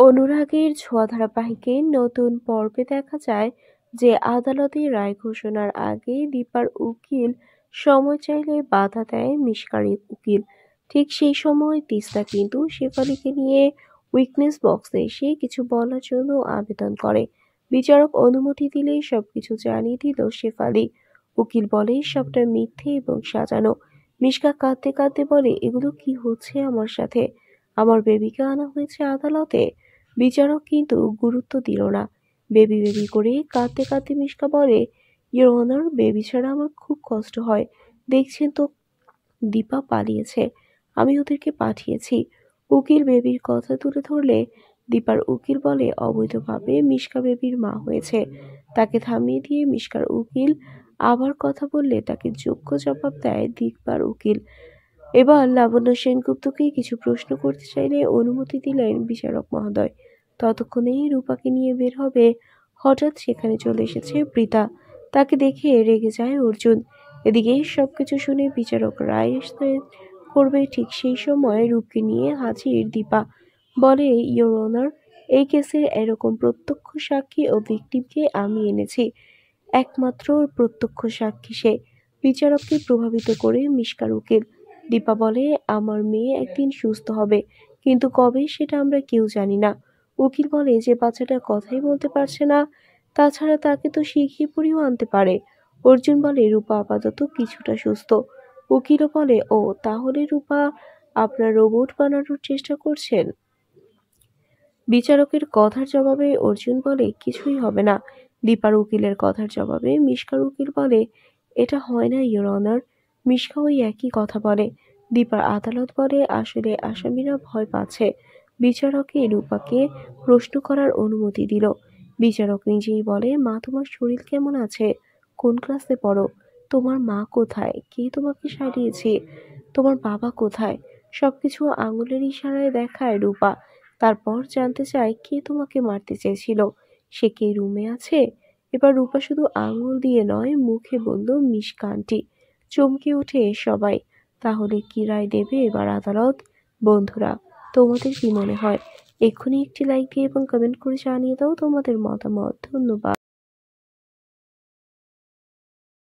অনুরাগের ছোঁয়া ধারাবাহিকের নতুন পর্বে দেখা যায় যে আদালতের রায় ঘোষণার আগে দীপার উকিল সময় চাইলে বাধা দেয় মিশকার উকিল। ঠিক সেই সময় তিস্তা কিন্তু শেফালিকে নিয়ে উইটনেস বক্সে এসে কিছু বলার জন্য আবেদন করে। বিচারক অনুমতি দিলে সবকিছু জানিয়ে দিল শেফালি। উকিল বলে সবটা মিথ্যে এবং সাজানো। মিশকা কাঁদতে কাঁদতে বলে, এগুলো কি হচ্ছে আমার সাথে? আমার বেবিকে আনা হয়েছে আদালতে। বিচারক কিন্তু গুরুত্ব দিল না। বেবি বেবি করে কাঁদতে কাঁদতে মিশকা বলে, ইওর অনার, বেবি ছাড়া আমার খুব কষ্ট হয়। দেখছেন তো, দীপা পালিয়েছে, আমি ওদেরকে পাঠিয়েছি। উকিল বেবির কথা তুলে ধরলে দীপার উকিল বলে, অবৈধভাবে মিশকা বেবির মা হয়েছে। তাকে থামিয়ে দিয়ে মিশকার উকিল আবার কথা বললে তাকে যোগ্য জবাব দেয় দীপার উকিল। এবার লাবণ্য সেনগুপ্তকে কিছু প্রশ্ন করতে চাইলে অনুমতি দিলেন বিচারক মহোদয়। ততক্ষণেই রূপাকে নিয়ে বের হবে। হঠাৎ সেখানে চলে এসেছে প্রীতা। তাকে দেখে রেগে যায় অর্জুন। এদিকে সবকিছু শুনে বিচারক রায় করবে ঠিক সেই সময় রূপকে নিয়ে হাজির দীপা। বলে, ইওর অনার, এই কেসের এরকম প্রত্যক্ষ সাক্ষী ও ভিকটিমকে আমি এনেছি। একমাত্র প্রত্যক্ষ সাক্ষী সে। বিচারককে প্রভাবিত করে মিশকার উকিল। দীপা বলে, আমার মেয়ে একদিন সুস্থ হবে, কিন্তু কবে সেটা আমরা কেউ জানি না। উকিল বলে, যে বাচ্চাটা কথাই বলতে পারছে না, তাছাড়া তাকে তো শিখিয়ে পড়িয়েও আনতে পারে। অর্জুন বলে, রূপা আপাতত কিছুটা সুস্থ। উকিলও বলে, ও তাহলে রূপা আপনার রোবট বানানোর চেষ্টা করছেন? বিচারকের কথার জবাবে অর্জুন বলে, কিছুই হবে না। দীপার উকিলের কথার জবাবে মিশকার উকিল বলে, এটা হয় না ইওর অনার। মিশকা ওই একই কথা বলে। দীপার আদালত বলে, আসলে আসামিরা ভয় পাচ্ছে। বিচারকে রূপাকে প্রশ্ন করার অনুমতি দিল। বিচারক নিজেই বলে, মা, তোমার শরীর কেমন আছে? কোন ক্লাসে পড়ো? তোমার মা কোথায়? কে তোমাকে সারিয়েছে? তোমার বাবা কোথায়? সবকিছু আঙুলের ইশারায় দেখায় রূপা। তারপর জানতে চায়, কে তোমাকে মারতে চেয়েছিল? সে কি রুমে আছে? এবার রূপা শুধু আঙুল দিয়ে নয়, মুখে বলল, মিশকা আন্টি। চমকে ওঠে সবাই। তাহলে কি রায় দেবে এবার আদালত? বন্ধুরা, তোমাদের কি মনে হয়? এক্ষুনি একটি লাইক দিয়ে এবং কমেন্ট করে জানিয়ে দাও তোমাদের মতামত। ধন্যবাদ।